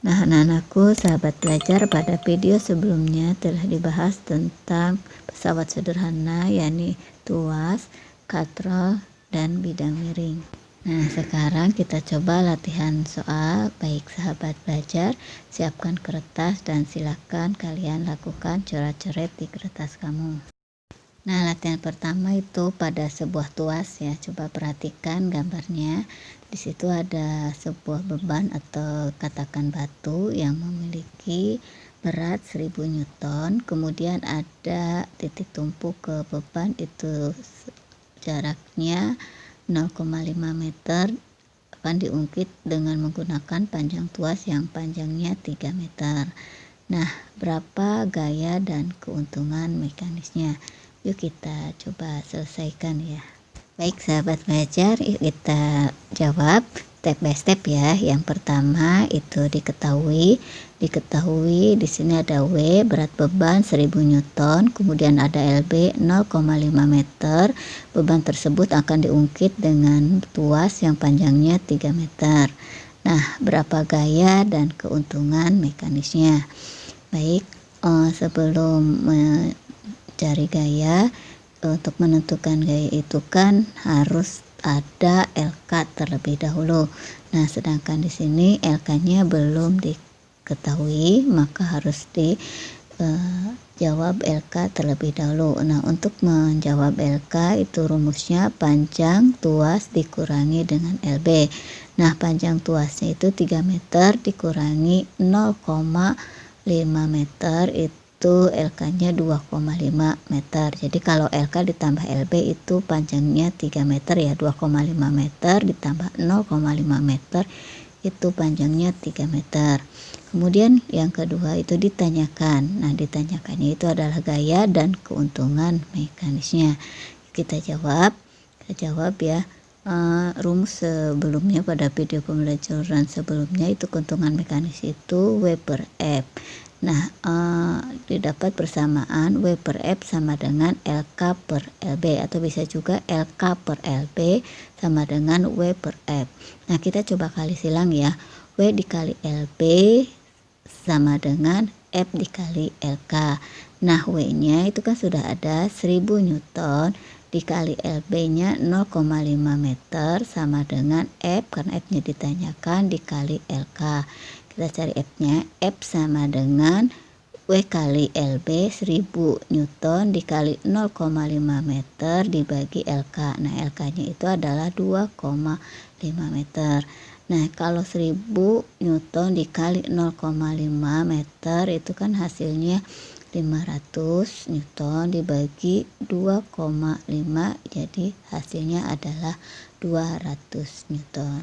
Nah, anak-anakku, sahabat belajar, pada video sebelumnya telah dibahas tentang pesawat sederhana, yakni tuas, katrol, dan bidang miring. Nah, sekarang kita coba latihan soal. Baik sahabat belajar, siapkan kertas dan silakan kalian lakukan coret-coret di kertas kamu. Nah, latihan pertama itu pada sebuah tuas ya. Coba perhatikan gambarnya. Di situ ada sebuah beban atau katakan batu yang memiliki berat 1000 Newton. Kemudian ada titik tumpu ke beban itu jaraknya 0,5 meter, akan diungkit dengan menggunakan panjang tuas yang panjangnya 3 meter. Nah, berapa gaya dan keuntungan mekanisnya? Yuk kita coba selesaikan ya. Baik sahabat belajar, yuk kita jawab step by step ya. Yang pertama itu diketahui di sini ada W, berat beban 1000 Newton, kemudian ada LB 0,5 meter. Beban tersebut akan diungkit dengan tuas yang panjangnya 3 meter. Nah, berapa gaya dan keuntungan mekanisnya? Baik, sebelum mencari gaya, untuk menentukan gaya itu kan harus ada LK terlebih dahulu. Nah, sedangkan di sini LK-nya belum diketahui, maka harus dijawab LK terlebih dahulu. Nah, untuk menjawab LK itu rumusnya panjang tuas dikurangi dengan LB. Nah, panjang tuasnya itu 3 meter dikurangi 0,5 meter, itu LK-nya 2,5 meter. Jadi kalau LK ditambah LB itu panjangnya 3 meter ya, 2,5 meter ditambah 0,5 meter itu panjangnya 3 meter. Kemudian yang kedua itu ditanyakan. Nah, ditanyakannya itu adalah gaya dan keuntungan mekanisnya. Kita jawab ya. Rumus sebelumnya pada video pembelajaran sebelumnya itu keuntungan mekanis itu W per F. Nah, didapat persamaan W per F sama dengan LK per LB, atau bisa juga LK per LB sama dengan W per F. Nah, kita coba kali silang ya. W dikali LB sama dengan F dikali LK. Nah, W-nya itu kan sudah ada 1000 Newton dikali LB-nya 0,5 meter sama dengan F, karena F-nya ditanyakan, dikali LK. Kita cari F-nya. F sama dengan W kali LB 1000 Newton dikali 0,5 meter dibagi LK. Nah, LK-nya itu adalah 2,5 meter. Nah, kalau 1000 Newton dikali 0,5 meter itu kan hasilnya 500 Newton dibagi 2,5, jadi hasilnya adalah 200 Newton.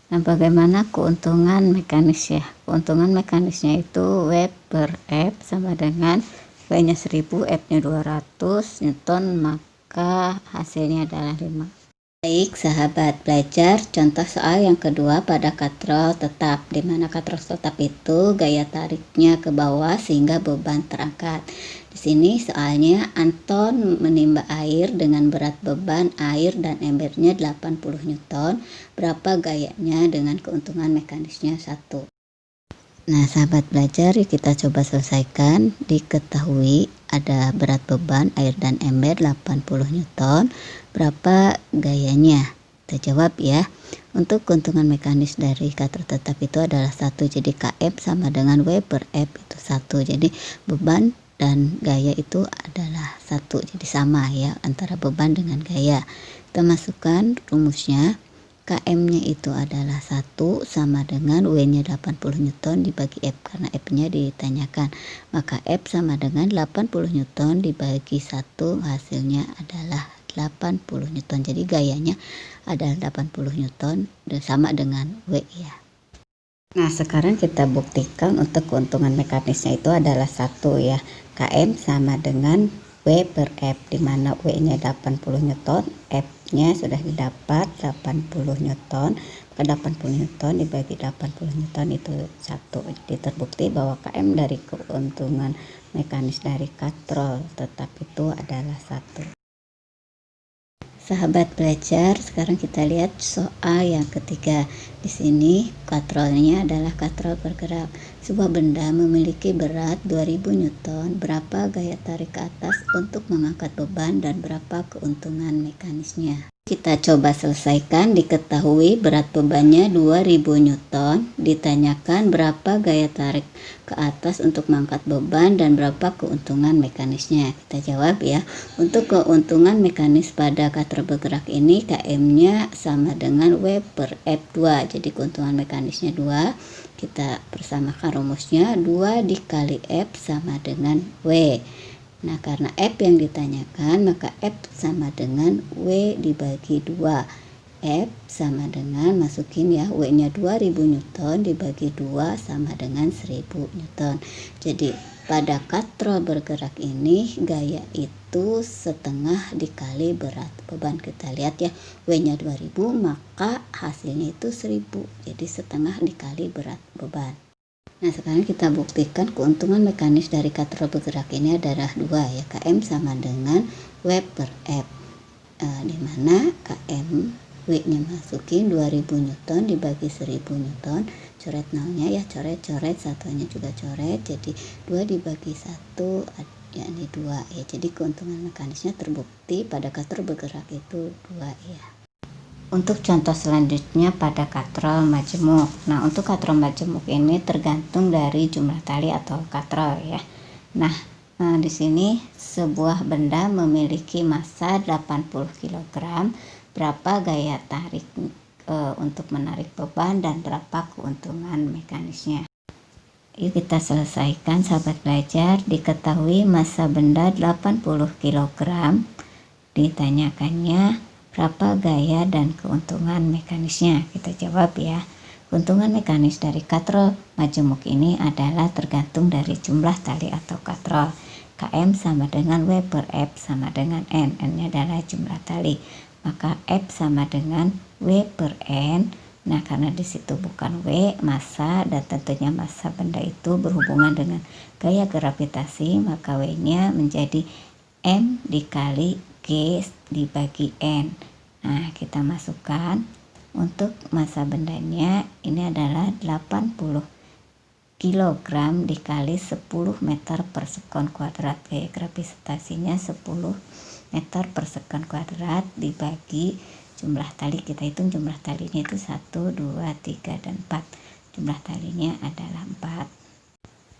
Nah, bagaimana keuntungan mekanis ya? Keuntungan mekanisnya itu W per F sama dengan W-nya 1000, F-nya 200 Newton, maka hasilnya adalah 5. Baik sahabat belajar, contoh soal yang kedua pada katrol tetap, di mana katrol tetap itu gaya tariknya ke bawah sehingga beban terangkat. Di sini soalnya Anton menimba air dengan berat beban air dan embernya 80 Newton. Berapa gayanya dengan keuntungan mekanisnya 1. Nah, sahabat belajar, kita coba selesaikan. Diketahui ada berat beban air dan ember 80 Newton. Berapa gayanya? Kita jawab ya. Untuk keuntungan mekanis dari katrol tetap itu adalah 1. Jadi KF sama dengan W per F itu 1. Jadi beban dan gaya itu adalah 1. Jadi sama ya antara beban dengan gaya. Kita masukkan rumusnya. KM-nya itu adalah 1 sama dengan W-nya 80 Newton dibagi F, karena F-nya ditanyakan. Maka F sama dengan 80 Newton dibagi 1, hasilnya adalah 80 Newton. Jadi gayanya adalah 80 Newton sama dengan W ya. Nah, sekarang kita buktikan untuk keuntungan mekanisnya itu adalah 1 ya. KM sama dengan W per F, di mana W-nya 80 Newton, F-nya sudah didapat 80 Newton, maka 80 Newton dibagi 80 Newton itu 1. Jadi terbukti bahwa KM dari keuntungan mekanis dari katrol tetap itu adalah 1. Sahabat belajar, sekarang kita lihat soal yang ketiga. Di sini katrolnya adalah katrol bergerak. Sebuah benda memiliki berat 2000 Newton. Berapa gaya tarik ke atas untuk mengangkat beban dan berapa keuntungan mekanisnya? Kita coba selesaikan. Diketahui berat bebannya 2000 Newton. Ditanyakan berapa gaya tarik ke atas untuk mengangkat beban dan berapa keuntungan mekanisnya. Kita jawab ya. Untuk keuntungan mekanis pada katrol bergerak ini, Km-nya sama dengan W per F2. Jadi keuntungan mekanisnya 2. Kita persamakan rumusnya, 2 dikali F sama dengan W. Nah, karena F yang ditanyakan, maka F sama dengan W dibagi 2. F sama dengan, masukin ya, W-nya 2000 Newton dibagi 2 sama dengan 1000 Newton. Jadi, pada katrol bergerak ini, gaya itu setengah dikali berat beban. Kita lihat ya, W-nya 2000, maka hasilnya itu 1000. Jadi, setengah dikali berat beban. Nah, sekarang kita buktikan keuntungan mekanis dari katrol bergerak ini adalah 2 ya. Km sama dengan W per F. Di mana Km W-nya masukin 2000 Newton dibagi 1000 Newton. Coret nolnya ya, coret-coret, satunya juga coret. Jadi 2 dibagi 1 yakni 2 ya. Jadi keuntungan mekanisnya terbukti pada katrol bergerak itu 2 ya. Untuk contoh selanjutnya pada katrol majemuk. Nah, untuk katrol majemuk ini tergantung dari jumlah tali atau katrol ya. Nah, di sini sebuah benda memiliki massa 80 kg. Berapa gaya tarik untuk menarik beban dan berapa keuntungan mekanisnya? Yuk kita selesaikan sahabat belajar. Diketahui massa benda 80 kg. Ditanyakannya berapa gaya dan keuntungan mekanisnya? Kita jawab ya. Keuntungan mekanis dari katrol majemuk ini adalah tergantung dari jumlah tali atau katrol. Km sama dengan W per F sama dengan N. N-nya adalah jumlah tali. Maka F sama dengan W per N. Nah, karena di situ bukan W, massa, dan tentunya massa benda itu berhubungan dengan gaya gravitasi, maka W-nya menjadi M dikali G dibagi N. Nah, kita masukkan untuk massa bendanya ini adalah 80 kg dikali 10 meter per sekon kuadrat. Gaya gravitasinya 10 meter per sekon kuadrat dibagi jumlah tali. Kita hitung jumlah talinya itu 1, 2, 3, dan 4. Jumlah talinya adalah 4.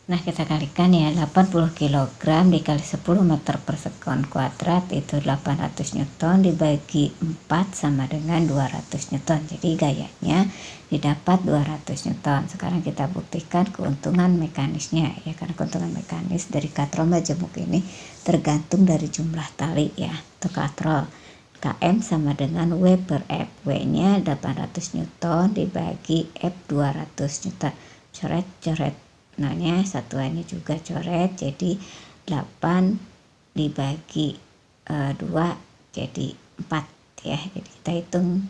Nah, kita kalikan ya, 80 kg dikali 10 meter per sekon kuadrat itu 800 Newton dibagi 4 sama dengan 200 Newton. Jadi gayanya didapat 200 Newton. Sekarang kita buktikan keuntungan mekanisnya ya, karena keuntungan mekanis dari katrol majemuk ini tergantung dari jumlah tali ya, atau katrol. Km sama dengan W per F. W-nya 800 Newton dibagi F 200 Newton. Coret-coret nolnya, satuannya juga coret, jadi 8 dibagi 2 jadi 4 ya. Jadi kita hitung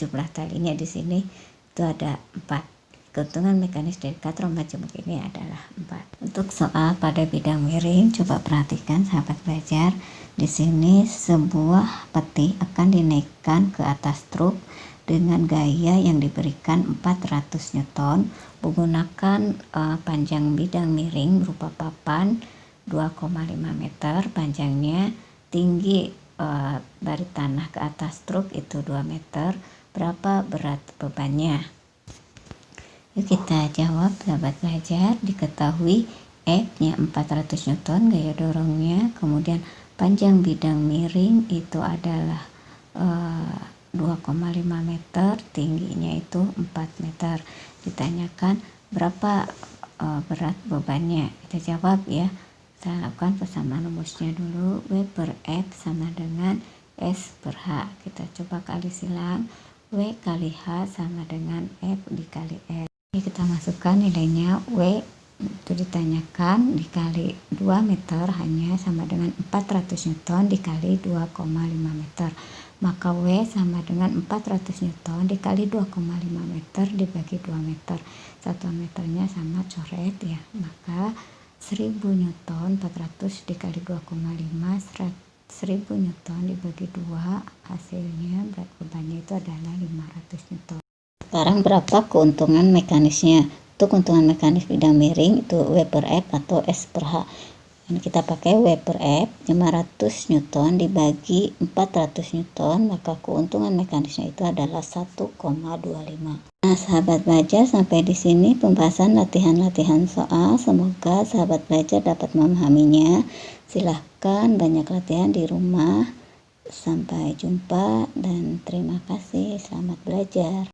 jumlah talinya di sini itu ada 4. Keuntungan mekanis dari katrol majemuk ini adalah 4. Untuk soal pada bidang miring, coba perhatikan sahabat belajar. Di sini sebuah peti akan dinaikkan ke atas truk dengan gaya yang diberikan 400 Newton menggunakan panjang bidang miring berupa papan 2,5 meter panjangnya, tinggi dari tanah ke atas truk itu 2 meter. Berapa berat bebannya? Yuk kita jawab sahabat belajar. Diketahui F-nya 400 Newton gaya dorongnya, kemudian panjang bidang miring itu adalah 2,5 meter, tingginya itu 4 meter. Ditanyakan berapa berat bebannya? Kita jawab ya. Kita lakukan persamaan rumusnya dulu. W per F sama dengan S per H. Kita coba kali silang. W kali H sama dengan F dikali S. Ini kita masukkan nilainya. W itu ditanyakan dikali 2 meter hanya sama dengan 400 Newton dikali 2,5 meter. Maka W sama dengan 400 Newton dikali 2,5 meter dibagi 2 meter. Satuan meternya sama, coret ya. Maka 1000 Newton 400 dikali 2,5 1000 Newton dibagi 2, hasilnya berat bebannya itu adalah 500 Newton. Sekarang berapa keuntungan mekanisnya? Untuk keuntungan mekanis bidang miring itu W per F atau S per H. Dan kita pakai W per F, 500 Newton dibagi 400 Newton, maka keuntungan mekanisnya itu adalah 1,25. Nah, sahabat belajar, sampai di sini pembahasan latihan-latihan soal. Semoga sahabat belajar dapat memahaminya. Silahkan banyak latihan di rumah. Sampai jumpa dan terima kasih. Selamat belajar.